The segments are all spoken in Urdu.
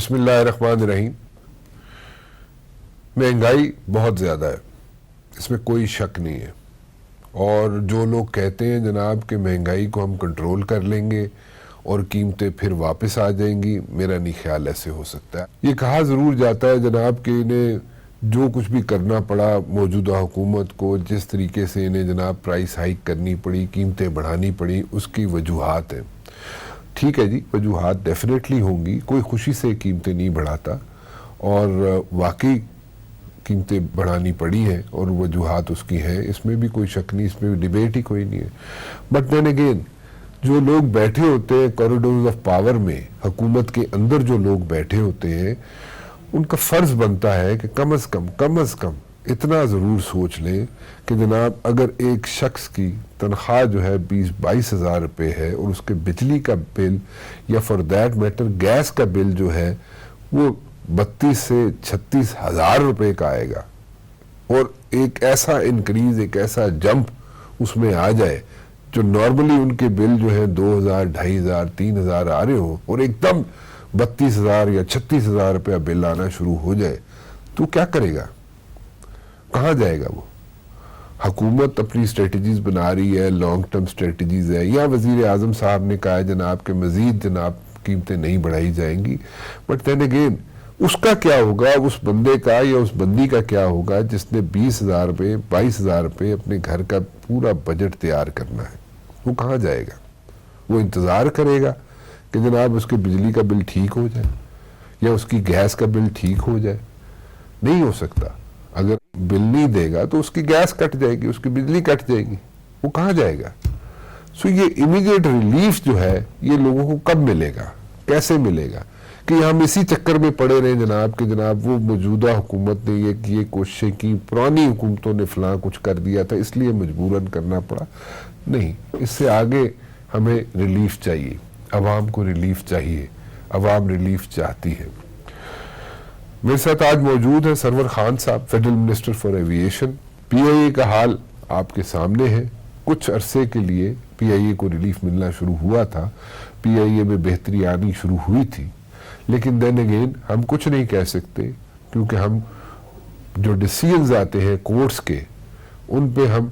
بسم اللہ الرحمن الرحیم. مہنگائی بہت زیادہ ہے, اس میں کوئی شک نہیں ہے. اور جو لوگ کہتے ہیں جناب کہ مہنگائی کو ہم کنٹرول کر لیں گے اور قیمتیں پھر واپس آ جائیں گی, میرا نہیں خیال ایسے ہو سکتا ہے. یہ کہا ضرور جاتا ہے جناب کہ انہیں جو کچھ بھی کرنا پڑا موجودہ حکومت کو, جس طریقے سے انہیں جناب پرائس ہائیک کرنی پڑی, قیمتیں بڑھانی پڑی, اس کی وجوہات ہیں. ٹھیک ہے جی, وجوہات ڈیفینیٹلی ہوں گی, کوئی خوشی سے قیمتیں نہیں بڑھاتا, اور واقعی قیمتیں بڑھانی پڑی ہیں اور وجوہات اس کی ہیں, اس میں بھی کوئی شک نہیں, اس میں بھی ڈیبیٹ ہی کوئی نہیں ہے. بٹ دین اگین جو لوگ بیٹھے ہوتے ہیں کوریڈورز آف پاور میں, حکومت کے اندر جو لوگ بیٹھے ہوتے ہیں, ان کا فرض بنتا ہے کہ کم از کم اتنا ضرور سوچ لیں کہ جناب اگر ایک شخص کی تنخواہ جو ہے 20-22 ہزار روپے ہے اور اس کے بجلی کا بل یا فار دیٹ میٹر گیس کا بل جو ہے وہ 32 سے 36 ہزار روپے کا آئے گا, اور ایک ایسا انکریز, ایک ایسا جمپ اس میں آ جائے جو نارملی ان کے بل جو ہے 2000, 2500, 3000 آ رہے ہوں, اور ایک دم 32,000 یا 36,000 روپیہ بل آنا شروع ہو جائے, تو کیا کرے گا, کہاں جائے گا وہ؟ حکومت اپنی اسٹریٹجیز بنا رہی ہے, لانگ ٹرم اسٹریٹجیز ہے, یا وزیر اعظم صاحب نے کہا ہے جناب کہ مزید جناب قیمتیں نہیں بڑھائی جائیں گی. بٹ دین اگین اس کا کیا ہوگا, اس بندے کا یا اس بندی کا کیا ہوگا جس نے 20,000 روپے 22,000 روپے اپنے گھر کا پورا بجٹ تیار کرنا ہے؟ وہ کہاں جائے گا؟ وہ انتظار کرے گا کہ جناب اس کے بجلی کا بل ٹھیک ہو جائے یا اس کی گیس کا بل ٹھیک ہو جائے؟ نہیں ہو سکتا. اگر بل نہیں دے گا تو اس کی گیس کٹ جائے گی, اس کی بجلی کٹ جائے گی, وہ کہاں جائے گا؟ سو یہ امیڈیٹ ریلیف جو ہے یہ لوگوں کو کب ملے گا, کیسے ملے گا؟ کہ ہم اسی چکر میں پڑے رہے جناب کہ جناب وہ موجودہ حکومت نے یہ کوششیں کی, پرانی حکومتوں نے فلاں کچھ کر دیا تھا اس لیے مجبوراً کرنا پڑا. نہیں, اس سے آگے ہمیں ریلیف چاہیے, عوام کو ریلیف چاہیے, عوام ریلیف چاہتی ہے. میرے ساتھ آج موجود ہے سرور خان صاحب, فیڈرل منسٹر فار ایویشن. پی آئی اے کا حال آپ کے سامنے ہے. کچھ عرصے کے لیے پی آئی اے کو ریلیف ملنا شروع ہوا تھا, پی آئی اے میں بہتری آنی شروع ہوئی تھی, لیکن دین اگین ہم کچھ نہیں کہہ سکتے کیونکہ ہم جو ڈیسیژنز آتے ہیں کورٹس کے ان پہ ہم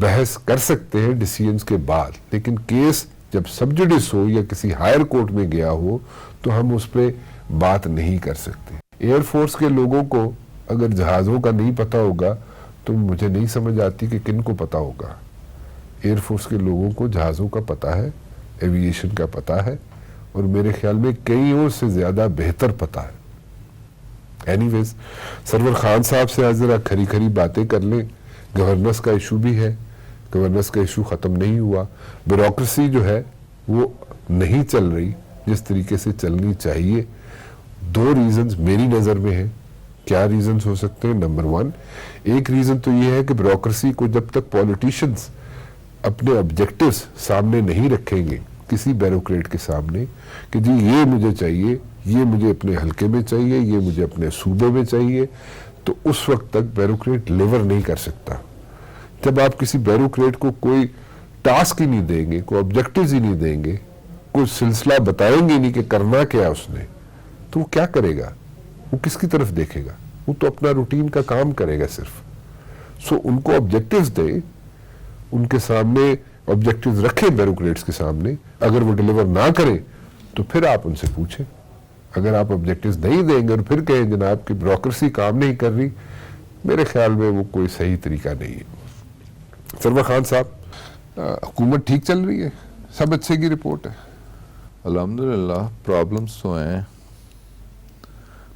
بحث کر سکتے ہیں ڈیسیژنز کے بعد, لیکن کیس جب سب جوڈس ہو یا کسی ہائر کورٹ میں گیا ہو تو ہم اس پہ بات نہیں کر سکتے. ایئر فورس کے لوگوں کو اگر جہازوں کا نہیں پتا ہوگا تو مجھے نہیں سمجھ آتی کہ کن کو پتا ہوگا. ایئر فورس کے لوگوں کو جہازوں کا پتا ہے, ایویشن کا پتا ہے, اور میرے خیال میں کئیوں سے زیادہ بہتر پتا ہے. اینی ویز سرور خان صاحب سے آج ذرا کھری کھری باتیں کر لیں. گورننس کا ایشو بھی ہے, گورننس کا ایشو ختم نہیں ہوا, بیوروکریسی جو ہے وہ نہیں چل رہی جس طریقے سے چلنی چاہیے. 2 ریزنز میری نظر میں ہیں. کیا ریزنز ہو سکتے ہیں؟ نمبر 1, ایک ریزن تو یہ ہے کہ بیوروکریسی کو جب تک پولیٹیشنز اپنے آبجیکٹیوز سامنے نہیں رکھیں گے کسی بیوروکریٹ کے سامنے کہ جی یہ مجھے چاہیے, یہ مجھے اپنے حلقے میں چاہیے, یہ مجھے اپنے صوبے میں چاہیے, تو اس وقت تک بیوروکریٹ لیور نہیں کر سکتا. جب آپ کسی بیوروکریٹ کو کوئی ٹاسک ہی نہیں دیں گے, کوئی آبجیکٹیوز ہی نہیں دیں گے, کوئی سلسلہ بتائیں گے نہیں کہ کرنا کیا اس نے, تو وہ کیا کرے گا؟ وہ کس کی طرف دیکھے گا؟ وہ تو اپنا روٹین کا کام کرے گا صرف. سو ان کو آبجیکٹیوز دیں, ان کے سامنے آبجیکٹیوز رکھیں بیوروکریٹس کے سامنے. اگر وہ ڈیلیور نہ کریں تو پھر آپ ان سے پوچھیں. اگر آپ آبجیکٹیوز نہیں دیں گے اور پھر کہیں جناب کہ بیوروکریسی کام نہیں کر رہی, میرے خیال میں وہ کوئی صحیح طریقہ نہیں ہے. سرور خان صاحب, حکومت ٹھیک چل رہی ہے؟ سب اچھے کی رپورٹ ہے؟ الحمدللہ. پرابلمس تو ہیں,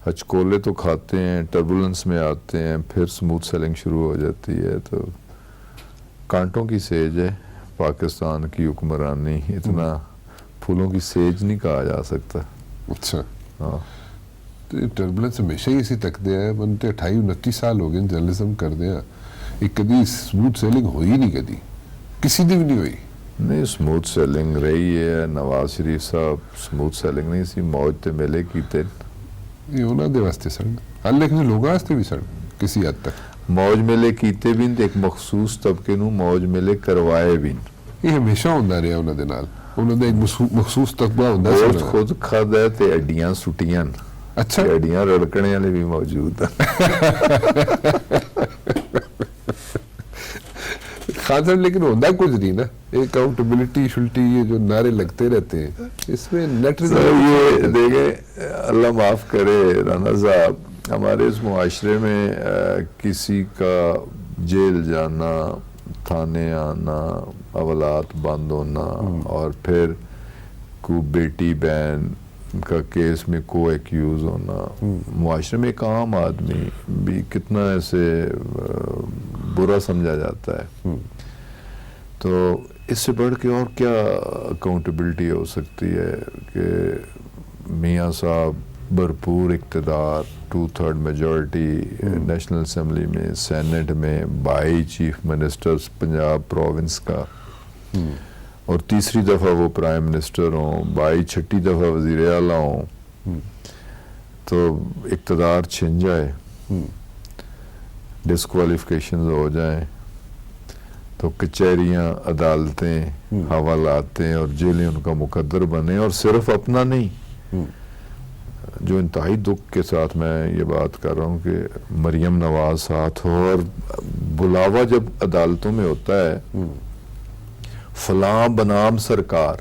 ہچکولے تو کھاتے ہیں, ٹربولنس میں آتے ہیں, پھر سموتھ سیلنگ شروع ہو جاتی ہے. تو کانٹوں کی سیج ہے پاکستان کی حکمرانی, اتنا پھولوں کی سیج نہیں کہا جا سکتا. اچھا, ہاں, ٹربولنس ہمیشہ ہی اسی تک دیا ہے. بنتے 28-29 سال ہو گئے جرنلزم کر دیا, ایک کدی سموتھ سیلنگ ہوئی نہیں, کدی کسی دی بھی نہیں ہوئی. نہیں سموتھ سیلنگ رہی ہے. نواز شریف صاحب سموتھ سیلنگ نہیں سی, موج تے میلے کیتے. یہ انہوں دے واسطے سن, ہر لیکن لوگوں واسطے بھی سن کسی حد تک. موج میلے کیتے بھی ایک مخصوص طبقے نو موج میلے کروائے بھی. یہ ہمیشہ ہوتا رہا انہوں دے نال. انہوں نے ایک مخصوص طبقہ ہوتا ہے. خود کھد ہے تے اڈیاں سٹیاں. اچھا ہڈیاں رڑکنے والے بھی موجود ہیں. خان صاحب لیکن ہوتا کچھ نہیں نا, اکاؤنٹیبلٹی شلٹی یہ جو نعرے لگتے رہتے ہیں اس میں نیٹ یہ دیکھیں اللہ معاف کرے رانا صاحب, ہمارے اس معاشرے میں کسی کا جیل جانا, تھانے آنا, اولاد بند ہونا, اور پھر کو بیٹی بہن کا کیس میں کو ایکیوز ہونا, معاشرے میں ایک عام آدمی بھی کتنا ایسے برا سمجھا جاتا ہے. تو اس سے بڑھ کے اور کیا اکاؤنٹیبلٹی ہو سکتی ہے کہ میاں صاحب بھرپور اقتدار, 2/3 میجورٹی نیشنل اسمبلی میں, سینٹ میں, 22 چیف منسٹرز پنجاب پروونس کا, اور تیسری دفعہ وہ پرائم منسٹر ہوں, 22 دفعہ وزیر اعلیٰ ہوں, تو اقتدار چھن جائے, ڈسکوالیفیکیشنز ہو جائیں, تو کچہریاں, عدالتیں, حوالاتیں اور جیلیں ان کا مقدر بنے. اور صرف اپنا نہیں, جو انتہائی دکھ کے ساتھ میں یہ بات کر رہا ہوں کہ مریم نواز ساتھ ہو, اور بلاوا جب عدالتوں میں ہوتا ہے فلاں بنام سرکار,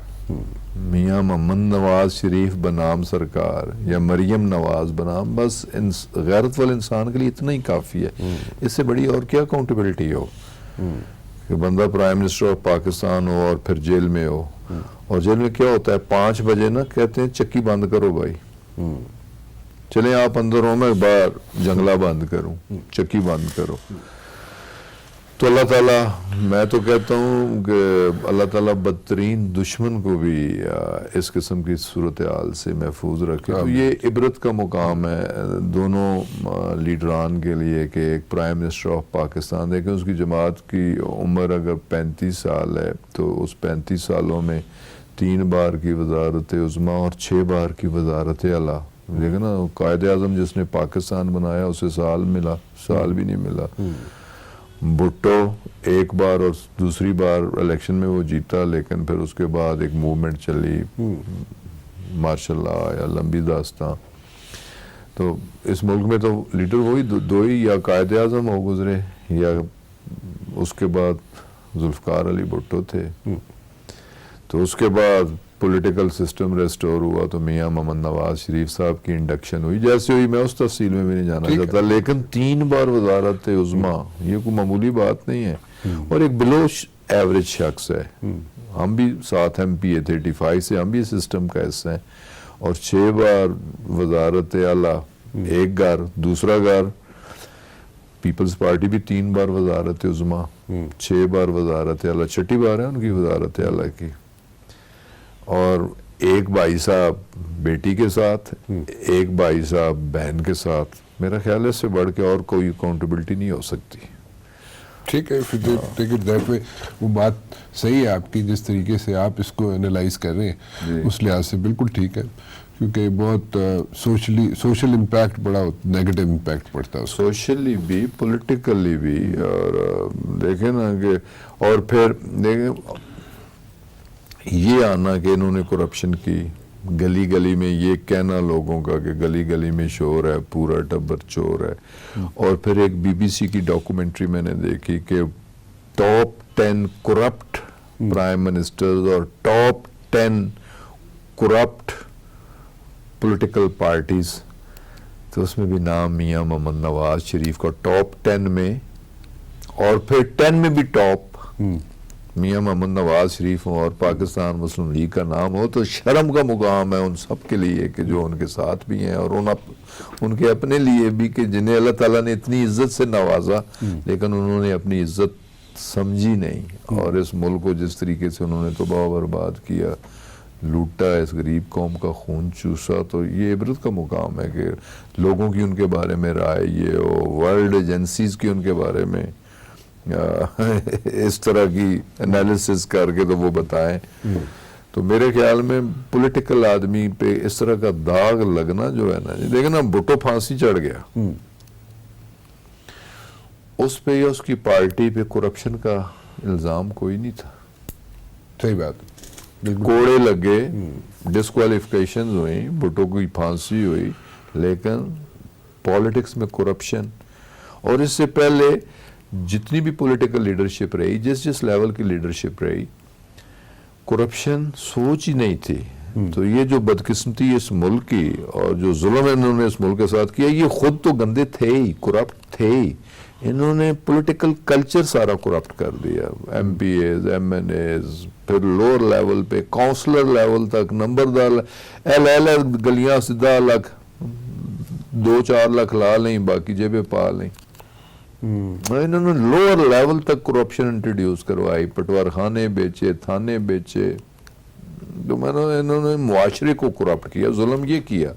میاں محمد نواز شریف بنام سرکار یا مریم نواز بنام, بس غیرت والے انسان کے لیے اتنا ہی کافی ہے. اس سے بڑی اور کیا اکاؤنٹیبلٹی ہو کہ بندہ پرائم منسٹر آف پاکستان ہو اور پھر جیل میں ہو. اور جیل میں کیا ہوتا ہے, 5 بجے نا کہتے ہیں چکی بند کرو بھائی, چلیں آپ اندر ہو, میں باہر جنگلہ بند کروں, چکی بند کرو. تو اللہ تعالیٰ, میں تو کہتا ہوں کہ اللہ تعالیٰ بدترین دشمن کو بھی اس قسم کی صورتحال سے محفوظ رکھے. تو یہ عبرت کا مقام ہے دونوں لیڈران کے لیے کہ ایک پرائم منسٹر آف پاکستان, دیکھیں اس کی جماعت کی عمر اگر 35 سال ہے تو اس 35 سالوں میں 3 بار کی وزارت عظمیٰ اور 6 بار کی وزارت اعلیٰ. دیکھیں نا, قائد اعظم جس نے پاکستان بنایا اسے سال بھی نہیں ملا. بھٹو 1 بار اور دوسری بار الیکشن میں وہ جیتا, لیکن پھر اس کے بعد ایک موومنٹ چلی, ماشاء اللہ, یا لمبی داستان. تو اس ملک میں تو لیڈر وہی دو ہی, یا قائد اعظم ہو گزرے یا اس کے بعد ذوالفقار علی بھٹو تھے. تو اس کے بعد پولیٹیکل سسٹم ریسٹور ہوا تو میاں محمد نواز شریف صاحب کی انڈکشن ہوئی, جیسے ہوئی میں اس تفصیل میں بھی نہیں جانا چاہتا, لیکن 3 بار وزارت عظمیٰ یہ کوئی معمولی بات نہیں ہے. اور ایک بلو ایوریج شخص ہے, ہم بھی ساتھ ایم پی 85 سے, ہم بھی سسٹم کا حصہ ہیں. اور 6 بار وزارت اعلیٰ, 1 گھر, دوسرا گھر پیپلز پارٹی بھی 3 بار وزارت عظمیٰ, 6 بار وزارت اعلیٰ, 6ٹھی بار ہے ان کی وزارت اعلیٰ کی. اور 1 بھائی صاحب بیٹی کے ساتھ, 1 بھائی صاحب بہن کے ساتھ. میرا خیال ہے اس سے بڑھ کے اور کوئی اکاؤنٹیبلٹی نہیں ہو سکتی. ٹھیک ہے, وہ بات صحیح ہے آپ کی, جس طریقے سے آپ اس کو انالائز کر رہے ہیں اس لحاظ سے بالکل ٹھیک ہے, کیونکہ بہت سوشل امپیکٹ بڑا نیگیٹو امپیکٹ پڑتا ہے, سوشلی بھی پولیٹیکلی بھی. اور دیکھیں نا کہ, اور پھر دیکھیں یہ آنا کہ انہوں نے کرپشن کی, گلی گلی میں یہ کہنا لوگوں کا کہ گلی گلی میں شور ہے, پورا ٹبر چور ہے. اور پھر ایک بی بی سی کی ڈاکومنٹری میں نے دیکھی کہ ٹاپ 10 کرپٹ پرائم منسٹرز اور ٹاپ 10 کرپٹ پولیٹیکل پارٹیز, تو اس میں بھی نام میاں محمد نواز شریف کا ٹاپ 10 میں, اور پھر 10 میں بھی ٹاپ میاں محمد نواز شریف ہوں اور پاکستان مسلم لیگ کا نام ہو. تو شرم کا مقام ہے ان سب کے لیے کہ جو ان کے ساتھ بھی ہیں, اور ان کے اپنے لیے بھی کہ جنہیں اللہ تعالیٰ نے اتنی عزت سے نوازا لیکن انہوں نے اپنی عزت سمجھی نہیں, اور اس ملک کو جس طریقے سے انہوں نے تباہ و برباد کیا, لوٹا, اس غریب قوم کا خون چوسا. تو یہ عبرت کا مقام ہے کہ لوگوں کی ان کے بارے میں رائے یہ ہو, ورلڈ ایجنسیز کی ان کے بارے میں اس طرح کی انالیسس کر کے تو وہ بتائیں. تو میرے خیال میں پولیٹیکل آدمی پہ اس طرح کا داغ لگنا جو ہے نا, دیکھیں نا بھٹو پھانسی چڑھ گیا, اس پہ یا اس کی پارٹی پہ کرپشن کا الزام کوئی نہیں تھا. صحیح بات, کوڑے لگے, ڈسکوالیفیکیشن ہوئی, بھٹو کی پھانسی ہوئی, لیکن پالیٹکس میں کرپشن، اور اس سے پہلے جتنی بھی پولیٹیکل لیڈرشپ رہی، جس لیول کی لیڈرشپ رہی، کرپشن سوچ ہی نہیں تھی. تو یہ جو بدقسمتی اس ملک کی اور جو ظلم انہوں نے اس ملک کے ساتھ کیا، یہ خود تو گندے تھے ہی، کرپٹ تھے ہی. انہوں نے پولیٹیکل کلچر سارا کرپٹ کر دیا. M P As, M N As, پھر لوور لیول پہ کاؤنسلر لیول تک، نمبردار ایل گلیاں سدھا لاکھ 2-4 لاکھ لا لیں، باقی جیبیں پا لیں. انہوں نے لوور لیول تک کرپشن انٹروڈیوس کروائی، پٹوار خانے بیچے، تھانے بیچے. تو انہوں نے معاشرے کو کرپٹ کیا. ظلم یہ کیا،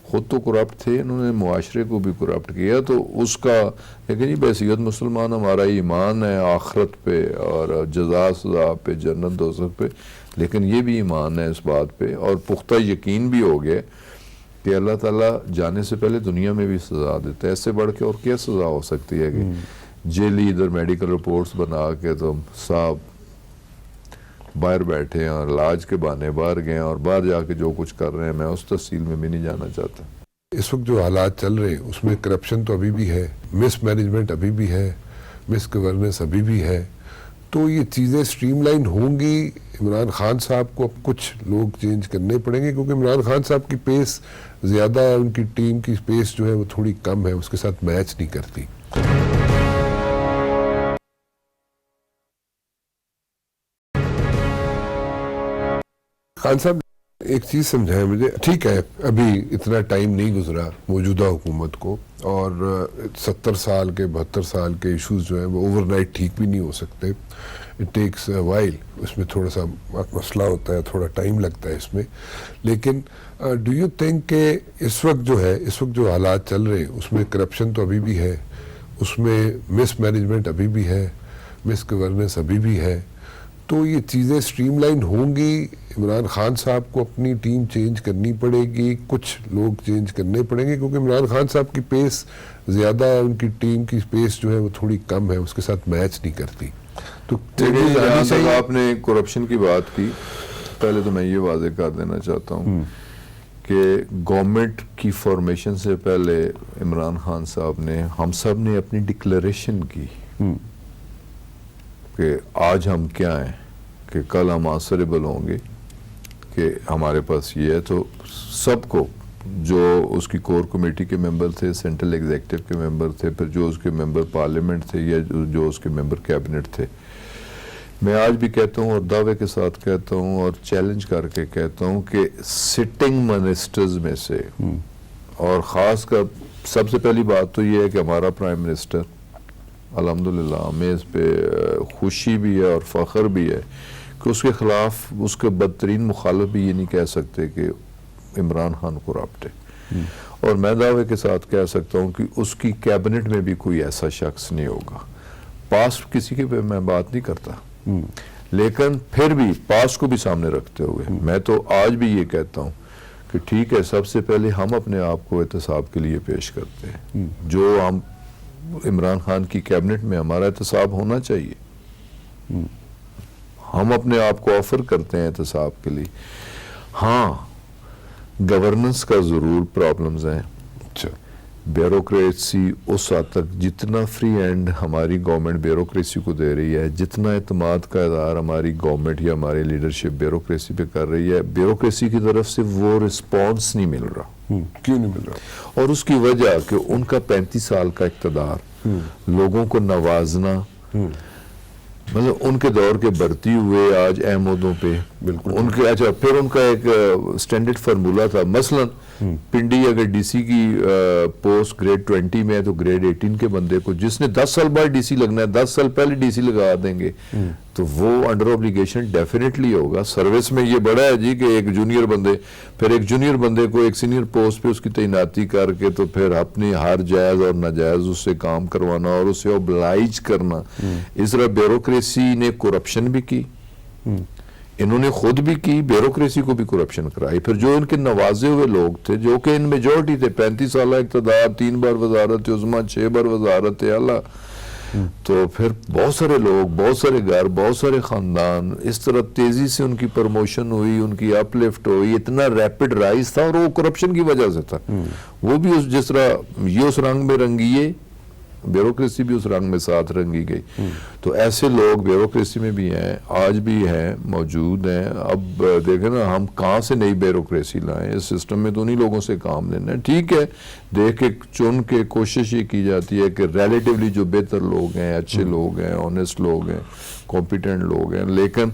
خود تو کرپٹ تھے، انہوں نے معاشرے کو بھی کرپٹ کیا. تو اس کا لیکن یہ بحیثیت مسلمان ہمارا ایمان ہے آخرت پہ اور جزا سزا پہ، جنت دوزخ پہ. لیکن یہ بھی ایمان ہے اس بات پہ اور پختہ یقین بھی ہو گیا کہ اللہ تعالیٰ جانے سے پہلے دنیا میں بھی سزا دیتا ہے. اس سے بڑھ کے اور کیا سزا ہو سکتی ہے کہ جیلی ادھر میڈیکل رپورٹس بنا کے تم صاحب باہر بیٹھے ہیں اور علاج کے بہانے باہر گئے ہیں اور باہر جا کے جو کچھ کر رہے ہیں، میں اس تفصیل میں بھی نہیں جانا چاہتا. اس وقت جو حالات چل رہے ہیں اس میں کرپشن تو ابھی بھی ہے، مس مینجمنٹ ابھی بھی ہے، مس گورننس ابھی بھی ہے. تو یہ چیزیں سٹریم لائن ہوں گی. عمران خان صاحب کو اب کچھ لوگ چینج کرنے پڑیں گے کیونکہ عمران خان صاحب کی پیس زیادہ ہے، ان کی ٹیم کی پیس جو ہے وہ تھوڑی کم ہے، اس کے ساتھ میچ نہیں کرتی. خان صاحب ایک چیز سمجھائیں مجھے. ٹھیک ہے ابھی اتنا ٹائم نہیں گزرا موجودہ حکومت کو، اور 70 سال کے 72 سال کے ایشوز جو ہیں وہ اوور نائٹ ٹھیک بھی نہیں ہو سکتے. It takes a while. اس میں تھوڑا سا مسئلہ ہوتا ہے، تھوڑا ٹائم لگتا ہے اس میں. لیکن ڈو یو تھنک کہ اس وقت جو حالات چل رہے ہیں اس میں کرپشن تو ابھی بھی ہے، اس میں مس مینجمنٹ ابھی بھی ہے، مس گورننس ابھی بھی ہے. تو یہ چیزیں سٹریم لائن ہوں گی. عمران خان صاحب کو اپنی ٹیم چینج کرنی پڑے گی، کچھ لوگ چینج کرنے پڑیں گے کیونکہ عمران خان صاحب کی پیس زیادہ ہے، ان کی ٹیم کی پیس جو ہے وہ تھوڑی کم ہے، اس کے ساتھ میچ نہیں کرتی. تو آپ نے کرپشن کی بات کی، پہلے تو میں یہ واضح کر دینا چاہتا ہوں کہ گورنمنٹ کی فارمیشن سے پہلے عمران خان صاحب نے، ہم سب نے اپنی ڈکلیریشن کی کہ آج ہم کیا ہیں، کہ کل ہم آنسریبل ہوں گے، کہ ہمارے پاس یہ ہے. تو سب کو، جو اس کی کور کمیٹی کے ممبر تھے، سینٹرل ایگزیکٹو کے ممبر تھے، پھر جو اس کے ممبر پارلیمنٹ تھے یا جو اس کے ممبر کیبنٹ تھے، میں آج بھی کہتا ہوں اور دعوے کے ساتھ کہتا ہوں اور چیلنج کر کے کہتا ہوں کہ سٹنگ منسٹرز میں سے، اور خاص کر سب سے پہلی بات تو یہ ہے کہ ہمارا پرائم منسٹر، الحمدللہ ہمیں اس پہ خوشی بھی ہے اور فخر بھی ہے کہ اس کے خلاف اس کے بدترین مخالف بھی یہ نہیں کہہ سکتے کہ عمران خان کرپٹ ہے. اور میں دعوے کے ساتھ کہہ سکتا ہوں کہ اس کی کیبنٹ میں بھی کوئی ایسا شخص نہیں ہوگا. پاسٹ کسی کے پہ میں بات نہیں کرتا، لیکن پھر بھی پاسٹ کو بھی سامنے رکھتے ہوئے میں تو آج بھی یہ کہتا ہوں کہ ٹھیک ہے، سب سے پہلے ہم اپنے آپ کو احتساب کے لیے پیش کرتے ہیں. جو ہم عمران خان کی کیبنٹ میں ہمارا احتساب ہونا چاہیے، ہم اپنے آپ کو آفر کرتے ہیں احتساب کے لیے. ہاں، گورننس کا ضرور پرابلمز ہیں. بیوروکریسی اس حد تک جتنا فری اینڈ ہماری گورنمنٹ بیوروکریسی کو دے رہی ہے، جتنا اعتماد کا اظہار ہماری گورنمنٹ یا ہماری لیڈرشپ بیوروکریسی پہ کر رہی ہے، بیوروکریسی کی طرف سے وہ رسپانس نہیں مل رہا. کیوں نہیں مل رہا؟ اور اس کی وجہ کہ ان کا 35 سال کا اقتدار، لوگوں کو نوازنا، مطلب ان کے دور کے بڑھتی ہوئے آج اہم عہدوں پہ ان کے، اچھا پھر ان کا ایک سٹینڈرڈ فارمولا تھا. مثلا پنڈی اگر ڈی سی کی پوسٹ گریڈ 20 میں ہے تو گریڈ 18 کے بندے کو، جس نے 10 سال بعد ڈی سی لگنا ہے، 10 سال پہلے ڈی سی لگا دیں گے تو وہ انڈر اوبلیگیشن ڈیفینیٹلی ہوگا. سروس میں یہ بڑا ہے جی کہ ایک جونیئر بندے، پھر ایک جونیئر بندے کو ایک سینئر پوسٹ پہ اس کی تعیناتی کر کے تو پھر اپنی ہر جائز اور ناجائز اس سے کام کروانا اور اسے اوبلائج کرنا. اس طرح بیوروکریسی نے کرپشن بھی کی، انہوں نے خود بھی کی، بیوروکریسی کو بھی کرپشن کرائی. پھر جو ان کے نوازے ہوئے لوگ تھے، جو کہ ان میجورٹی تھے، 35 سالہ اقتدار، 3 بار وزارت عظمیٰ، 6 بار وزارت اعلیٰ، تو پھر بہت سارے لوگ، بہت سارے گھر، بہت سارے خاندان اس طرح تیزی سے ان کی پروموشن ہوئی، ان کی اپ لفٹ ہوئی، اتنا ریپڈ رائز تھا، اور وہ کرپشن کی وجہ سے تھا. وہ بھی جس طرح یہ اس رنگ میں رنگیے، بیوروکریسی بھی اس رنگ میں ساتھ رنگی گئی. تو ایسے لوگ بیوروکریسی میں بھی ہیں، آج بھی ہیں، موجود ہیں. اب دیکھیں نا ہم کہاں سے نئی بیوروکریسی لائیں، اس سسٹم میں تو انہی لوگوں سے کام لینا ہے. ٹھیک ہے، دیکھ کے چن کے کوشش یہ کی جاتی ہے کہ ریلیٹیولی جو بہتر لوگ ہیں، اچھے لوگ ہیں، آنیسٹ لوگ ہیں، کمپیٹنٹ لوگ ہیں، لیکن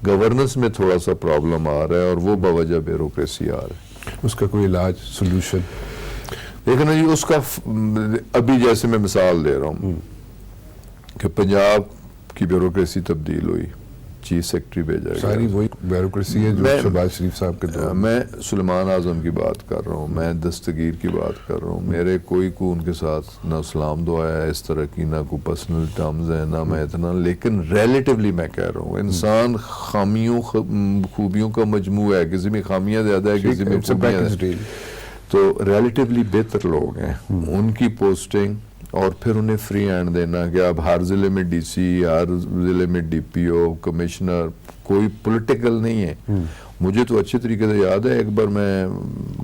گورننس میں تھوڑا سا پرابلم آ رہا ہے، اور وہ بوجہ بیوروکریسی آ رہا ہے. اس کا کوئی علاج، سولوشن؟ لیکن جی اس کا ابھی جیسے میں مثال دے رہا ہوں کہ پنجاب کی بیوروکریسی تبدیل ہوئی، چیف سیکرٹری بھیجا گیا. ساری وہی بیوروکریسی ہے جو شہباز شریف صاحب کے دور میں سلیمان اعظم کی بات کر رہا ہوں، میں دستگیر کی بات کر رہا ہوں. میرے کوئی ان کے ساتھ نہ سلام دعا ہے اس طرح کی، نہ کوئی پرسنل ٹرمز ہیں، نہ میں اتنا، لیکن ریلیٹیولی میں کہہ رہا ہوں انسان خامیوں خوبیوں کا مجموعہ ہے. کسی میں خامیاں زیادہ ہے، کسی میں خوبیاں زیادہ. تو ریلیٹیولی بہتر لوگ ہیں، ان کی پوسٹنگ اور پھر انہیں فری ہینڈ دینا کہ اب ہر ضلع میں ڈی سی، ہر ضلع میں ڈی پی او، کمشنر، کوئی پولیٹیکل نہیں ہے. مجھے تو اچھے طریقے سے یاد ہے ایک بار میں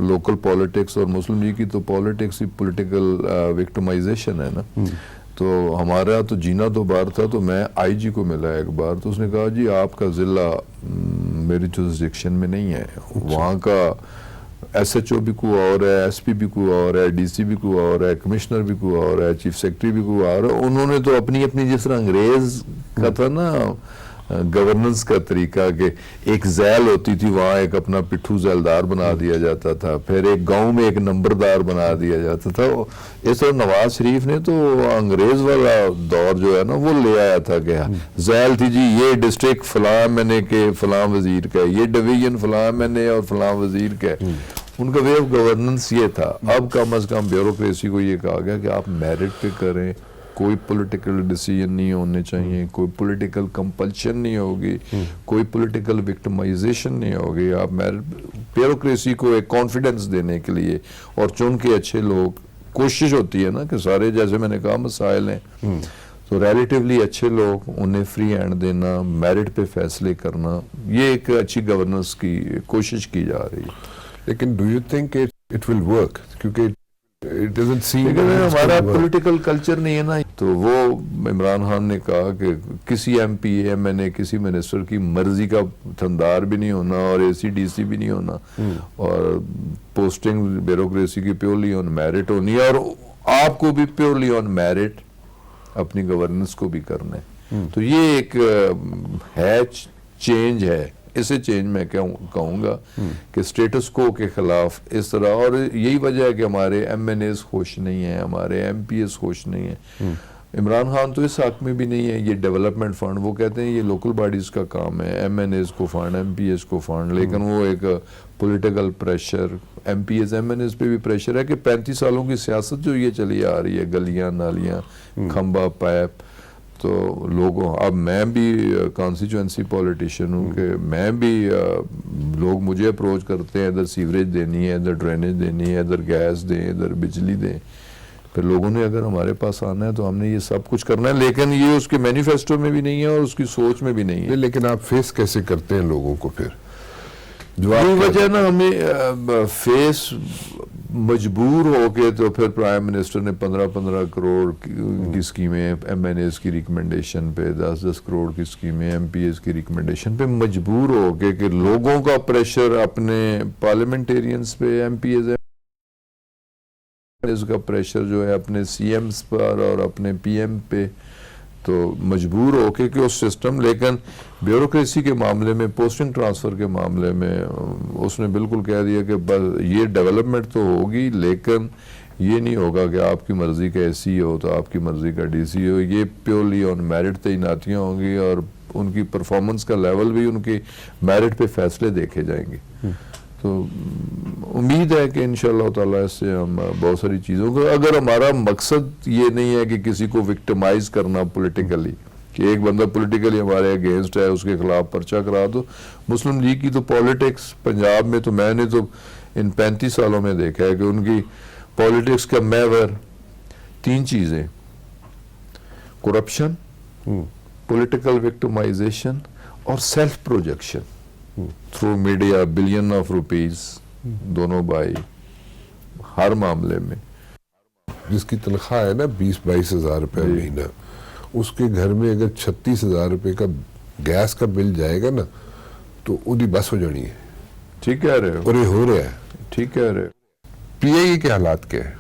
لوکل پولیٹکس، اور مسلم لیگ کی تو پولیٹکس ہی پولیٹیکل وکٹمائزیشن ہے نا. تو ہمارا تو جینا دو بار تھا. تو میں آئی جی کو ملا ایک بار، تو اس نے کہا جی آپ کا ضلع میری جورسڈکشن میں نہیں ہے، وہاں کا ایس ایچ او بھی کوئی اور ہے، ایس پی بھی کوئی اور ہے، ڈی سی بھی کوئی اور ہے، کمشنر بھی کوئی اور ہے، چیف سیکرٹری بھی کوئی اور ہے. انہوں نے تو اپنی جس طرح انگریز کا تھا نا گورننس کا طریقہ کہ ایک ذیل ہوتی تھی، وہاں ایک اپنا پٹھو ذیلدار بنا دیا جاتا تھا، پھر ایک گاؤں میں ایک نمبردار بنا دیا جاتا تھا. اس طرح نواز شریف نے تو انگریز والا دور جو ہے نا وہ لے آیا تھا کہ ذیل تھی جی یہ ڈسٹرکٹ فلاں میں نے کہ فلاں وزیر کا ہے، یہ ڈویژن فلاں میں نے اور فلاں وزیر کا ہے. ان کا وے آف گورننس یہ تھا. اب کم از کم بیوروکریسی کو یہ کہا گیا کہ آپ میرٹ پہ کریں، کوئی پولیٹیکل ڈیسیجن نہیں ہونے چاہیے، کوئی پولیٹیکل کمپلشن نہیں ہوگی، کوئی پولیٹیکل وکٹمائزیشن نہیں ہوگی. آپ بیوروکریسی کو ایک کانفیڈنس دینے کے لیے، اور چن کے اچھے لوگ، کوشش ہوتی ہے نا کہ سارے جیسے میں نے کہا مسائل ہیں، تو ریلیٹیولی اچھے لوگ انہیں فری ہینڈ دینا، میرٹ پہ فیصلے کرنا، یہ ایک اچھی گورننس کی کوشش کی جا رہی ہے. لیکن do you think it will work? کیونکہ اٹ ڈزنٹ سیم، لیکن ہمارا پولیٹیکل کلچر نہیں ہے نا. تو وہ عمران خان نے کہا کہ کسی ایم پی ایم این اے، کسی منسٹر کی مرضی کا تھندار بھی نہیں ہونا، اور اے سی ڈی سی بھی نہیں ہونا، اور پوسٹنگ بیوروکریسی کی پیورلی آن میرٹ ہونی ہے، اور آپ کو بھی پیورلی آن میرٹ اپنی گورننس کو بھی کرنا ہے. تو یہ ایک ہے چینج ہے. اسے چینج میں کہوں گا کہ سٹیٹس کو کے خلاف اس طرح، اور یہی وجہ ہے کہ ہمارے ایم این ایز خوش نہیں ہیں، ہمارے ایم پی ایز خوش نہیں ہیں. عمران خان تو اس حق میں بھی نہیں ہے. یہ ڈیولپمنٹ فنڈ وہ کہتے ہیں یہ لوکل باڈیز کا کام ہے، ایم این ایز کو فنڈ، ایم پی ایز کو فنڈ، لیکن وہ ایک political pressure M P As M N As پہ بھی پریشر ہے کہ 35 سالوں کی سیاست جو یہ چلی آ رہی ہے، گلیاں نالیاں، کھمبا پائپ. تو لوگوں، اب میں بھی کانسٹیچوئنسی پولیٹیشین ہوں، کہ میں بھی لوگ مجھے اپروچ کرتے ہیں ادھر سیوریج دینی ہے، ادھر ڈرینیج دینی ہے، ادھر گیس دیں، ادھر بجلی دیں. پھر لوگوں نے اگر ہمارے پاس آنا ہے تو ہم نے یہ سب کچھ کرنا ہے، لیکن یہ اس کے مینیفیسٹو میں بھی نہیں ہے اور اس کی سوچ میں بھی نہیں ہے. لیکن آپ فیس کیسے کرتے ہیں لوگوں کو پھر؟ یہی وجہ نا ہمیں فیس مجبور ہو کے، تو پھر پرائم منسٹر نے 15 کروڑ کی اسکیمیں ایم این ایز کی ریکمنڈیشن پہ، 10 کروڑ کی اسکیمیں ایم پی ایز کی ریکمنڈیشن پہ مجبور ہو کے کہ لوگوں کا پریشر اپنے پارلیمنٹیرینز پہ، ایم پی ایز کا پریشر جو ہے اپنے سی ایمز پر اور اپنے پی ایم پہ، تو مجبور ہو کے کہ اس سسٹم. لیکن بیوروکریسی کے معاملے میں، پوسٹنگ ٹرانسفر کے معاملے میں اس نے بالکل کہہ دیا کہ بس یہ ڈیولپمنٹ تو ہوگی، لیکن یہ نہیں ہوگا کہ آپ کی مرضی کا اے سی ہو تو آپ کی مرضی کا ڈی سی ہو. یہ پیورلی آن میرٹ تعیناتیاں ہوں گی، اور ان کی پرفارمنس کا لیول بھی ان کی میرٹ پہ فیصلے دیکھے جائیں گے. تو امید ہے کہ انشاءاللہ تعالیٰ اس سے ہم بہت ساری چیزوں کو، اگر ہمارا مقصد یہ نہیں ہے کہ کسی کو وکٹمائز کرنا پولیٹیکلی، کہ ایک بندہ پولیٹیکلی ہمارے اگینسٹ ہے اس کے خلاف پرچہ کرا دو. مسلم لیگ کی تو پولیٹکس پنجاب میں، تو میں نے تو ان 35 سالوں میں دیکھا ہے کہ ان کی پولیٹکس کا محور 3 چیزیں: کرپشن، پولیٹیکل وکٹمائزیشن اور self projection through media, billion of rupees دونوں بھائی ہر معاملے میں. جس کی تنخواہ ہے نا 20-22 ہزار روپے مہینہ، اس کے گھر میں اگر 36,000 روپے کا گیس کا بل جائے گا نا تو ادھی بس ہو جانی ہے. ٹھیک کہہ رہے ہو، اور یہ ہو رہا ہے. ٹھیک کہہ رہے ہو. پی آئی اے کے حالات کیا ہے؟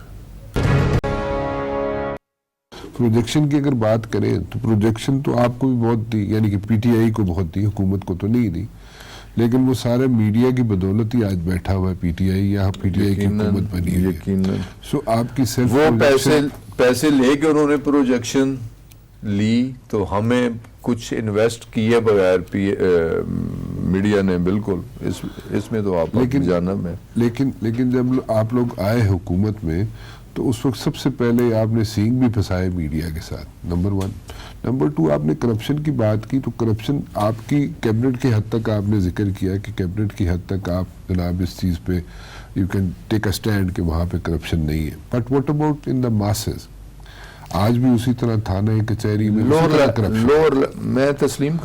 پروجیکشن کی اگر بات کریں تو پروجیکشن تو آپ کو بھی بہت دی، یعنی کہ پی ٹی آئی کو بہت دی، حکومت کو تو نہیں دی، لیکن وہ سارے میڈیا کی بدولت ہی آج بیٹھا ہوا ہے پی ٹی آئی، یا پی ٹی آئی کی حکومت بنی ہے. یقیناً سو آپ کی سیلف وہ پیسے لے کے انہوں نے پروجیکشن لی تو ہمیں کچھ انویسٹ کیے بغیر میڈیا نے. بالکل اس میں تو آپ جانب ہے. لیکن جب آپ لوگ آئے حکومت میں تو اس وقت سب سے پہلے آپ نے سینگ بھی پھنسائے میڈیا کے ساتھ، نمبر 1. نمبر 2 آپ نے کرپشن کی بات کی، تو کرپشن آپ کی کیبنٹ کی حد تک آپ نے ذکر کیا کہ کیبنٹ کی حد تک آپ جناب اس چیز پہ you can take a stand کہ وہاں پہ کرپشن نہیں ہے. But what about in the masses? آج بھی اسی طرح تھانہ کچہری میں میں تسلیم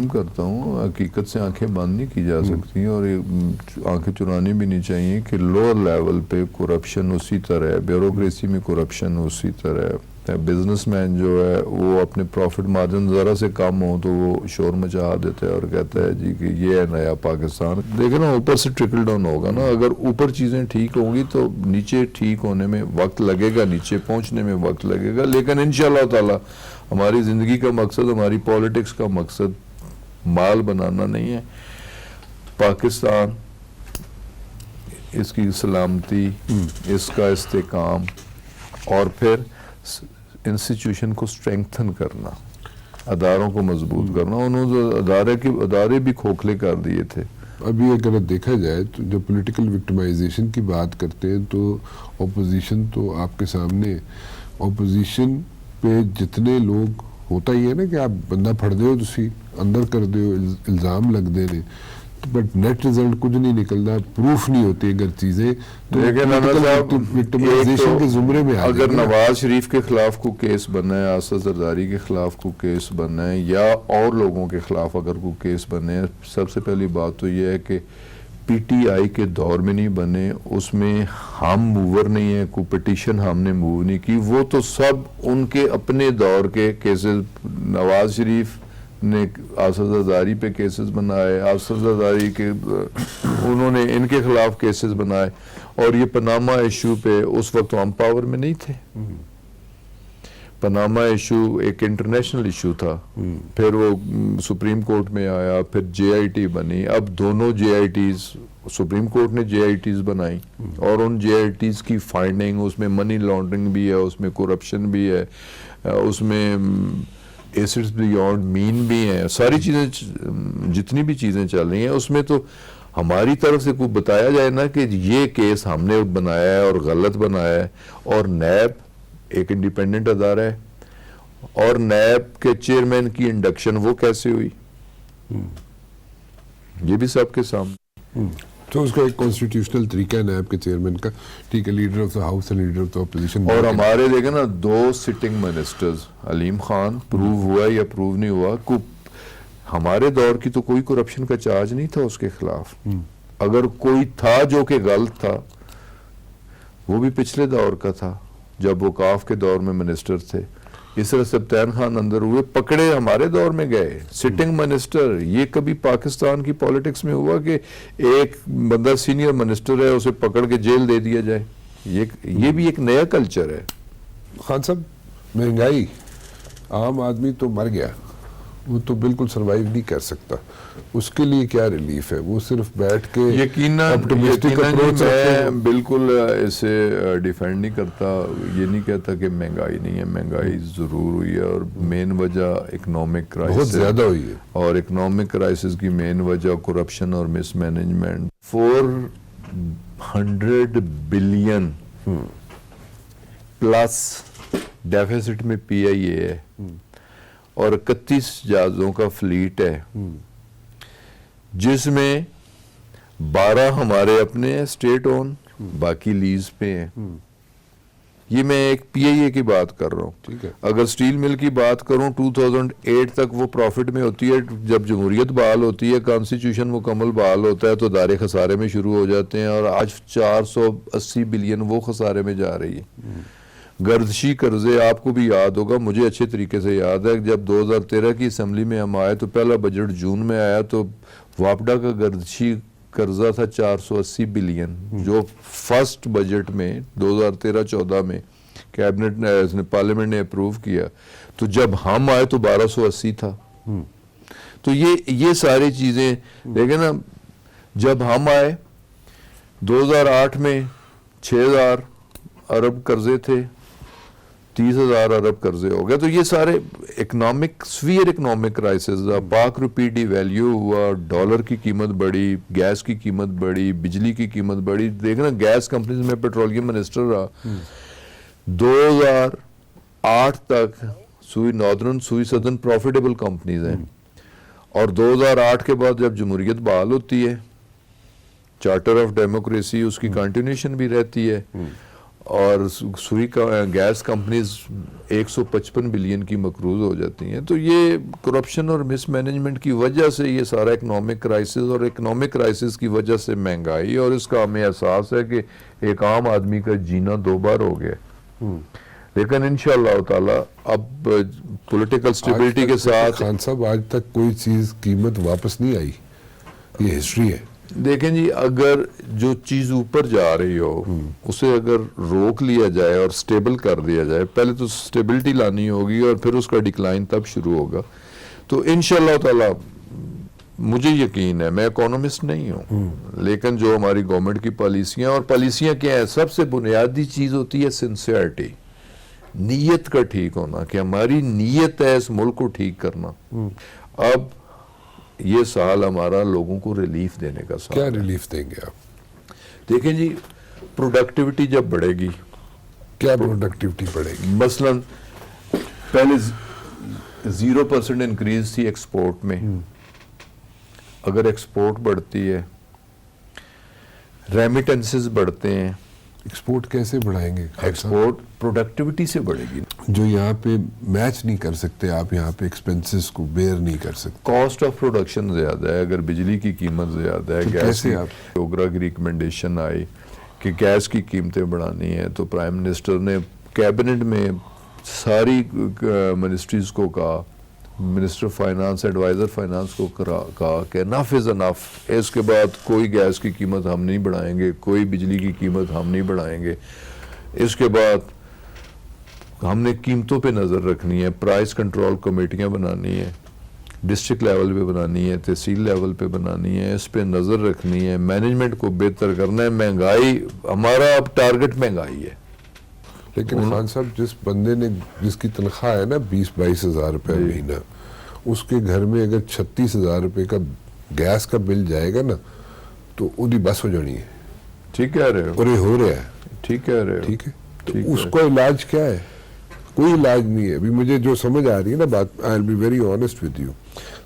کرتا ہوں حقیقت سے آنکھیں بند نہیں کی جا سکتی اور آنکھیں چرانی بھی نہیں چاہیے کہ لوور لیول پہ کرپشن اسی طرح ہے، بیوروکریسی میں کرپشن اسی طرح ہے. بزنس مین جو ہے وہ اپنے پروفٹ مارجن ذرا سے کم ہو تو وہ شور مچا دیتا ہے اور کہتا ہے جی کہ یہ ہے نیا پاکستان. دیکھیں نا اوپر سے ٹرکل ڈاؤن ہوگا نا. اگر اوپر چیزیں ٹھیک ہوں گی تو نیچے ٹھیک ہونے میں وقت لگے گا، نیچے پہنچنے میں وقت لگے گا. لیکن انشاءاللہ تعالی ہماری زندگی کا مقصد، ہماری پالیٹکس کا مقصد مال بنانا نہیں ہے. پاکستان، اس کی سلامتی، اس کا استحکام اور پھر انسٹیٹیوشن کو سٹرینگتھن کرنا، اداروں کو مضبوط کرنا. انہوں نے ادارے بھی کھوکھلے کر دیے تھے. ابھی اگر دیکھا جائے تو جب پولیٹیکل وکٹمائزیشن کی بات کرتے ہیں تو اپوزیشن تو آپ کے سامنے، اپوزیشن پہ جتنے لوگ ہوتا ہی ہے نا کہ آپ بندہ پھڑ دے ہو تسی اندر کر دے ہو، الزام لگ دے نے، بٹ نیٹ رزلٹ کچھ نہیں نکلتا، پروف نہیں ہوتی اگر چیزیں تو وکٹمائزیشن کے زمرے میں. اگر نواز شریف کے خلاف کو کیس بننا ہے، آصف زرداری کے خلاف کو کیس بننا ہے یا اور لوگوں کے خلاف اگر کو کیس بننے ہیں، سب سے پہلی بات تو یہ ہے کہ پی ٹی آئی کے دور میں نہیں بنے، اس میں ہم موور نہیں ہیں، کوئی پٹیشن ہم نے موو نہیں کی. وہ تو سب ان کے اپنے دور کے کیسز، نواز شریف نے آصف زرداری پہ کیسز بنائے، آصف زرداری کے انہوں نے ان کے خلاف کیسز بنائے. اور یہ پناما ایشو پہ اس وقت ہم پاور میں نہیں تھے. پناما ایشو ایک انٹرنیشنل ایشو تھا، پھر وہ سپریم کورٹ میں آیا، پھر جے آئی ٹی بنی. اب دونوں جے آئی ٹیز، سپریم کورٹ نے جے آئی ٹیز بنائی اور ان جے آئی ٹیز کی فائنڈنگ، اس میں منی لانڈرنگ بھی ہے، اس میں کرپشن بھی ہے، اس میں ایسڈز بیونڈ مین بھی ہیں، ساری چیزیں جتنی بھی چیزیں چل رہی ہیں اس میں تو ہماری طرف سے کوئی بتایا جائے نا کہ یہ کیس ہم نے بنایا ہے اور غلط بنایا ہے. اور نیب ایک انڈیپینڈنٹ ادارہ ہے اور نیب کے چیئرمین کی انڈکشن وہ کیسے ہوئی، یہ بھی سب کے سامنے. تو اس کا ایک کانسٹیٹیوشنل طریقہ ہے نیب کے چیئرمین کا، ٹھیک ہے، لیڈر آف دا ہاؤس اور لیڈر آف دا اپوزیشن. اور ہمارے دیکھیں نا 2 سٹنگ منسٹرز، علیم خان پروو ہوا یا پروو نہیں ہوا، ہمارے دور کی تو کوئی کرپشن کا چارج نہیں تھا اس کے خلاف. اگر کوئی تھا جو کہ غلط تھا وہ بھی پچھلے دور کا تھا جب وہ کاف کے دور میں منسٹر تھے. اس طرح سبطین خان اندر ہوئے، پکڑے ہمارے دور میں گئے سٹنگ منسٹر. یہ کبھی پاکستان کی پالیٹکس میں ہوا کہ ایک بندہ سینئر منسٹر ہے اسے پکڑ کے جیل دے دیا جائے؟ یہ بھی ایک نیا کلچر ہے. خان صاحب، مہنگائی، عام آدمی تو مر گیا، وہ تو بالکل سروائیو نہیں کر سکتا. اس کے لیے کیا ریلیف ہے؟ وہ صرف بیٹھ کے یقیناً میں بالکل اسے ڈیفینڈ نہیں کرتا، یہ نہیں کہتا کہ مہنگائی نہیں ہے، مہنگائی ضرور ہوئی ہے اور مین وجہ اکنامک کرائسس بہت زیادہ ہوئی ہے. اور اکنامک کرائسس کی مین وجہ کرپشن اور مس مینجمنٹ. 400 بلین پلس ڈیفیسٹ میں پی آئی اے ہے اور 31 جہازوں کا فلیٹ ہے جس میں 12 ہمارے اپنے ہیں اسٹیٹ اون، باقی لیز پہ ہیں. یہ میں ایک پی آئی اے کی بات کر رہا ہوں. ٹھیک ہے. اگر سٹیل مل کی بات کروں 2008 تک وہ پروفٹ میں ہوتی ہے. جب جمہوریت بحال ہوتی ہے, کانسٹیٹیوشن مکمل بحال ہوتا ہے, تو ادارے خسارے میں شروع ہو جاتے ہیں, اور آج 480 بلین وہ خسارے میں جا رہی ہے. گردشی قرضے آپ کو بھی یاد ہوگا, مجھے اچھے طریقے سے یاد ہے, جب 2013 کی اسمبلی میں ہم آئے تو پہلا بجٹ جون میں آیا, تو واپڈا کا گردشی قرضہ تھا 480 بلین, جو فرسٹ بجٹ میں 2013-14 میں کیبنٹ نے پارلیمنٹ نے اپروو کیا. تو جب ہم آئے تو 1280 تھا. تو یہ ساری چیزیں دیکھیں نا, جب ہم آئے 2008 میں 6000 ارب قرضے تھے, 30,000 ارب قرضے ہو گئے. تو یہ سارے اکنامک کرائسس, پاک روپی ڈی ویلیو ہوا, ڈالر کی قیمت بڑھی, گیس کی قیمت بڑھی, بجلی کی قیمت بڑھی. دیکھنا گیس کمپنیز میں پیٹرولیم منسٹر رہا 2008 تک. سوئی ناردرن, سوئی سدرن پروفیٹیبل کمپنیز ہیں, اور 2008 کے بعد جب جمہوریت بحال ہوتی ہے, چارٹر آف ڈیموکریسی اس کی کنٹینیوشن بھی رہتی ہے, اور سوئی کا گیس کمپنیز 155 بلین کی مقروض ہو جاتی ہیں. تو یہ کرپشن اور مس مینجمنٹ کی وجہ سے یہ سارا اکنامک کرائسس, اور اکنامک کرائسس کی وجہ سے مہنگائی, اور اس کا ہمیں احساس ہے کہ ایک عام آدمی کا جینا 2 بار ہو گیا. لیکن انشاءاللہ تعالی اب پولیٹیکل سٹیبلٹی کے ساتھ. خان صاحب آج تک کوئی چیز قیمت واپس نہیں آئی, یہ ہسٹری ہے. دیکھیں جی, اگر جو چیز اوپر جا رہی ہو اسے اگر روک لیا جائے اور سٹیبل کر دیا جائے, پہلے تو سٹیبلٹی لانی ہوگی اور پھر اس کا ڈکلائن تب شروع ہوگا. تو انشاءاللہ تعالی مجھے یقین ہے, میں اکانومسٹ نہیں ہوں, لیکن جو ہماری گورنمنٹ کی پالیسیاں, اور پالیسیاں کیا ہیں, سب سے بنیادی چیز ہوتی ہے سنسیئرٹی, نیت کا ٹھیک ہونا, کہ ہماری نیت ہے اس ملک کو ٹھیک کرنا. اب یہ سال ہمارا لوگوں کو ریلیف دینے کا سال. کیا ریلیف دیں گے آپ؟ دیکھیں جی, پروڈکٹیوٹی جب بڑھے گی. کیا پروڈکٹیوٹی بڑھے گی؟ مثلا پہلے 0% انکریز تھی ایکسپورٹ میں, اگر ایکسپورٹ بڑھتی ہے, ریمیٹنسز بڑھتے ہیں. ایکسپورٹ کیسے بڑھائیں گے؟ ایکسپورٹ پروڈکٹیوٹی سے بڑھے گی. جو یہاں پہ میچ نہیں کر سکتے آپ, یہاں پہ ایکسپنسز کو بیئر نہیں کر سکتے. کاسٹ آف پروڈکشن زیادہ ہے, اگر بجلی کی قیمت زیادہ ہے, گیس کی. اوگرا کی ریکمنڈیشن آئی کہ گیس کی قیمتیں بڑھانی ہے, تو پرائم منسٹر نے کیبنٹ میں ساری منسٹریز کو کہا, منسٹر فائنانس, ایڈوائزر فائنانس کو کہا کہ انف از انف, اس کے بعد کوئی گیس کی قیمت ہم نہیں بڑھائیں گے, کوئی بجلی کی قیمت ہم نہیں بڑھائیں گے. اس کے بعد ہم نے قیمتوں پہ نظر رکھنی ہے, پرائس کنٹرول کمیٹیاں بنانی ہے, ڈسٹرکٹ لیول پہ بنانی ہے, تحصیل لیول پہ بنانی ہے, اس پہ نظر رکھنی ہے, مینجمنٹ کو بہتر کرنا ہے. مہنگائی ہمارا اب ٹارگٹ مہنگائی ہے. لیکن خان صاحب, جس بندے نے, جس کی تنخواہ ہے نا 20-22 ہزار روپے مہینہ, اس کے گھر میں اگر 36,000 روپے کا گیس کا بل جائے گا نا, تو وہی بس ہو جانی ہے. ٹھیک کہہ رہے ہو, اور یہ ہو رہا ہے. ٹھیک کہہ رہے ہو. ٹھیک ہے, تو اس کا علاج کیا ہے؟ کوئی علاج نہیں ہے. ابھی مجھے جو سمجھ آ رہی ہے نا بات, I will be very honest with you,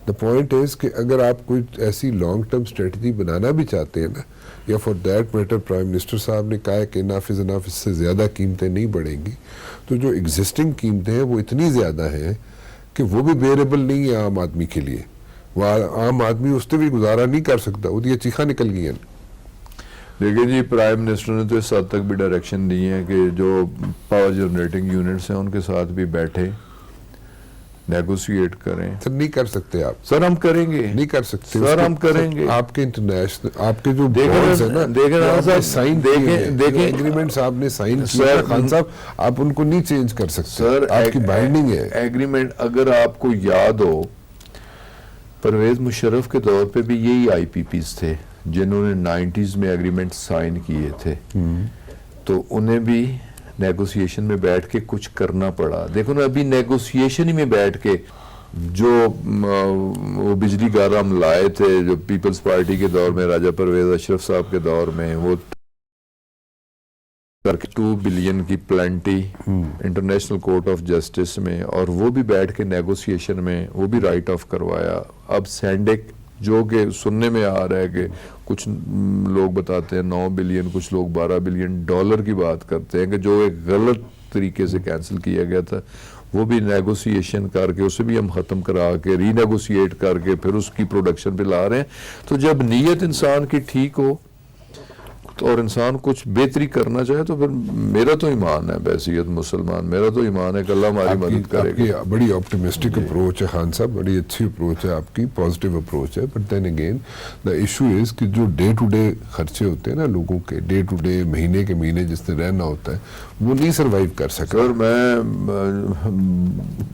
the point is کہ اگر آپ کوئی ایسی لانگ ٹرم اسٹریٹجی بنانا بھی چاہتے ہیں نا, یا for that matter prime minister صاحب نے کہا ہے کہ انف از انف, اس سے زیادہ قیمتیں نہیں بڑھیں گی, تو جو ایگزسٹنگ قیمتیں ہیں وہ اتنی زیادہ ہیں کہ وہ بھی بیئریبل نہیں ہے عام آدمی کے لیے. وہ عام آدمی اس سے بھی گزارا نہیں کر سکتا, وہ یہ چیخا نکل گئی ہیں. دیکھیں جی, پرائم منسٹر نے تو اس حد تک بھی ڈائریکشن دی ہے کہ جو پاور جنریٹنگ یونٹس ہیں ان کے ساتھ بھی بیٹھے نیگوشیٹ کریں. سر نہیں کر سکتے آپ. سر ہم کریں گے. نہیں کر سکتے سر, ہم کریں گے. آپ کے انٹرنیشنل, آپ کے جو بانڈز ہیں نا, دیکھیں ایگریمنٹس آپ نے سائن کیا خان صاحب, آپ ان کو نہیں چینج کر سکتے. سر, آپ کی بائنڈنگ ہے ایگریمنٹ. اگر آپ کو یاد ہو, پرویز مشرف کے دور پہ بھی یہی آئی پی پیز تھے جنہوں نے 90s میں ایگریمنٹ سائن کیے تھے, تو انہیں بھی نیگوسیشن میں بیٹھ کے کچھ کرنا پڑا. دیکھو نا, ابھی نیگوسیشن ہی میں بیٹھ کے جو وہ بجلی گھر ہم لائے تھے, جو پیپلز پارٹی کے دور میں, راجہ پرویز اشرف صاحب کے دور میں, وہ 2 بلین کی plenty international court of justice میں, اور وہ بھی بیٹھ کے نیگوسیشن میں وہ بھی رائٹ آف کروایا. اب سینڈک جو کہ سننے میں آ رہا ہے کہ کچھ لوگ بتاتے ہیں 9 بلین، کچھ لوگ 12 بلین ڈالر کی بات کرتے ہیں کہ جو ایک غلط طریقے سے کینسل کیا گیا تھا، وہ بھی نیگوسیشن کر کے اسے بھی ہم ختم کرا کے ری نیگوسیٹ کر کے پھر اس کی پروڈکشن پہ لا رہے ہیں. تو جب نیت انسان کی ٹھیک ہو اور انسان کچھ بہتری کرنا چاہے تو پھر میرا تو ایمان ہے بحیثیت مسلمان، میرا تو ایمان ہے کہ اللہ ہماری مدد کرے آپ کی گا. بڑی آپٹیمسٹک اپروچ ہے خان صاحب، بڑی اچھی اپروچ ہے آپ کی، پازیٹیو اپروچ ہے. But then again the issue is کہ جو ڈے ٹو ڈے خرچے ہوتے ہیں نا لوگوں کے، ڈے ٹو ڈے مہینے کے مہینے جس نے رہنا ہوتا ہے وہ نہیں سروائیو کر سکتا. سر میں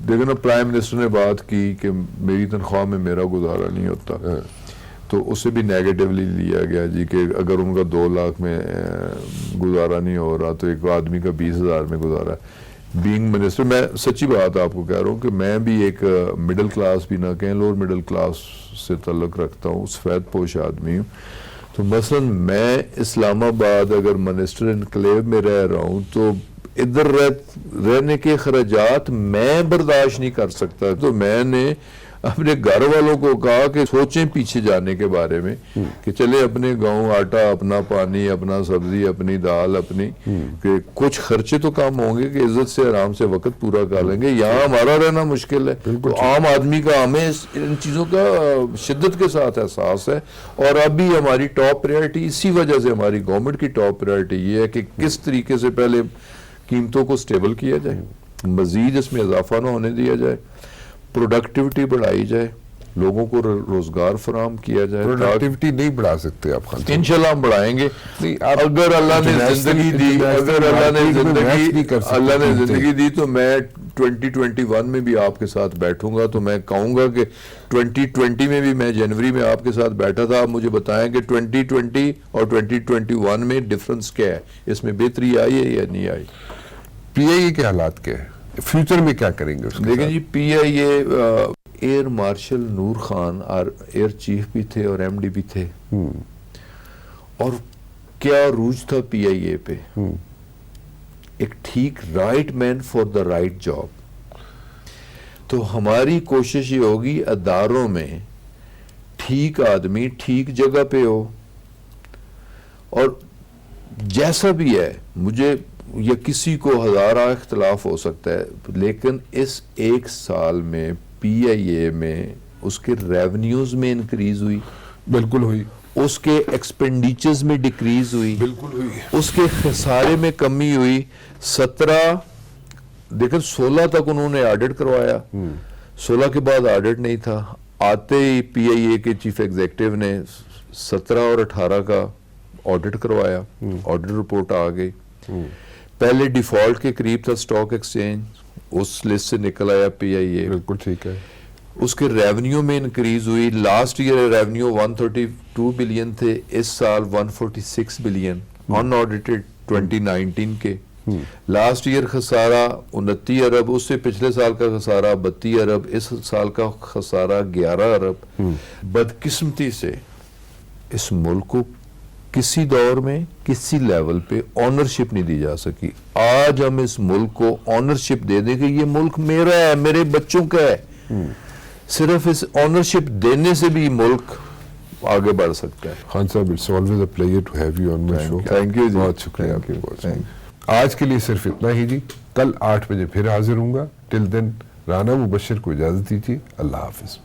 دیکھیں نا، پرائم منسٹر نے بات کی کہ میری تنخواہ میں میرا گزارا نہیں ہوتا، تو اسے بھی نیگیٹیولی لیا گیا جی کہ اگر ان کا 2 لاکھ میں گزارا نہیں ہو رہا تو ایک آدمی کا 20,000 میں گزارا ہے. بینگ منسٹر، میں سچی بات آپ کو کہہ رہا ہوں کہ میں بھی ایک مڈل کلاس بھی نہ کہیں، لوور مڈل کلاس سے تعلق رکھتا ہوں، سفید پوش آدمی ہوں. تو مثلا میں اسلام آباد اگر منسٹر انکلیو میں رہ رہا ہوں تو ادھر رہنے کے اخراجات میں برداشت نہیں کر سکتا. تو میں نے اپنے گھر والوں کو کہا کہ سوچیں پیچھے جانے کے بارے میں کہ چلے اپنے گاؤں آٹا، اپنا پانی، اپنا سبزی، اپنی دال، اپنی کہ کچھ خرچے تو کم ہوں گے کہ عزت سے آرام سے وقت پورا کر لیں گے. یہاں ہمارا رہنا مشکل ہے، تو عام آدمی کا ہمیں ان چیزوں کا شدت کے ساتھ احساس ہے. اور اب بھی ہماری ٹاپ پریورٹی، اسی وجہ سے ہماری گورنمنٹ کی ٹاپ پریورٹی یہ ہے کہ کس طریقے سے پہلے قیمتوں کو سٹیبل کیا جائے، مزید اس میں اضافہ نہ ہونے دیا جائے، پروڈکٹیوٹی بڑھائی جائے، لوگوں کو روزگار فراہم کیا جائے. پروڈکٹیوٹی نہیں بڑھا سکتے آپ خان صاحب، انشاءاللہ ہم بڑھائیں گے اگر اللہ نے زندگی دی. اگر اللہ نے زندگی دی تو میں 2021 میں بھی آپ کے ساتھ بیٹھوں گا. تو میں کہوں گا کہ 2020 میں بھی میں جنوری میں آپ کے ساتھ بیٹھا تھا. آپ مجھے بتائیں کہ 2020 اور 2021 میں ڈفرنس کیا ہے، اس میں بہتری آئی ہے یا نہیں آئی؟ پی آئی اے کے حالات کیا ہے، فیوچر میں کیا کریں گے اس کے دیکھیں ساتھ؟ جی، پی آئی اے ایئر مارشل نور خان اور ایئر چیف بھی تھے اور ایم ڈی بھی تھے، اور کیا عروج تھا پی آئی اے پہ، ایک ٹھیک right man for the right job. تو ہماری کوشش یہ ہوگی اداروں میں ٹھیک آدمی ٹھیک جگہ پہ ہو. اور جیسا بھی ہے، مجھے یا کسی کو ہزارہ اختلاف ہو سکتا ہے، لیکن اس 1 سال میں پی آئی اے میں اس کے ریونیوز میں انکریز ہوئی، بالکل ہوئی، اس کے ایکسپینڈیچرز میں ڈیکریز ہوئی، بالکل ہوئی، اس کے خسارے میں کمی ہوئی. 16 تک انہوں نے آڈٹ کروایا، 16 کے بعد آڈٹ نہیں تھا. آتے ہی پی آئی اے کے چیف ایگزیکٹو نے 17 اور 18 کا آڈٹ کروایا، آڈٹ رپورٹ آ گئی. پہلے ڈیفالٹ کے قریب تھا سٹاک ایکسچینج، اس لسٹ سے نکل آیا پی آئی اے. بالکل ٹھیک ہے. اس کے ریونیو میں انکریز ہوئی. لاسٹ ایئر ریونیو 132 بلین تھے، اس سال 146 بلین ان آڈیٹڈ 2019 کے. لاسٹ ایئر خسارہ 29 ارب، اس سے پچھلے سال کا خسارہ 32 ارب، اس سال کا خسارہ 11 ارب. بدقسمتی سے اس ملک کو کسی دور میں کسی لیول پہ آنرشپ نہیں دی جا سکی. آج ہم اس ملک کو آنرشپ دے دیں کہ یہ ملک میرا ہے، میرے بچوں کا ہے. صرف اس آنرشپ دینے سے بھی ملک آگے بڑھ سکتا ہے. خان صاحب، it's always a pleasure to have you on my show. Thank you ji, بہت شکریہ آپ کا. آج کے لیے صرف اتنا ہی جی. کل 8 بجے پھر حاضر ہوں گا. ٹل دین رانا مبشر کو اجازت دیجیے. اللہ حافظ.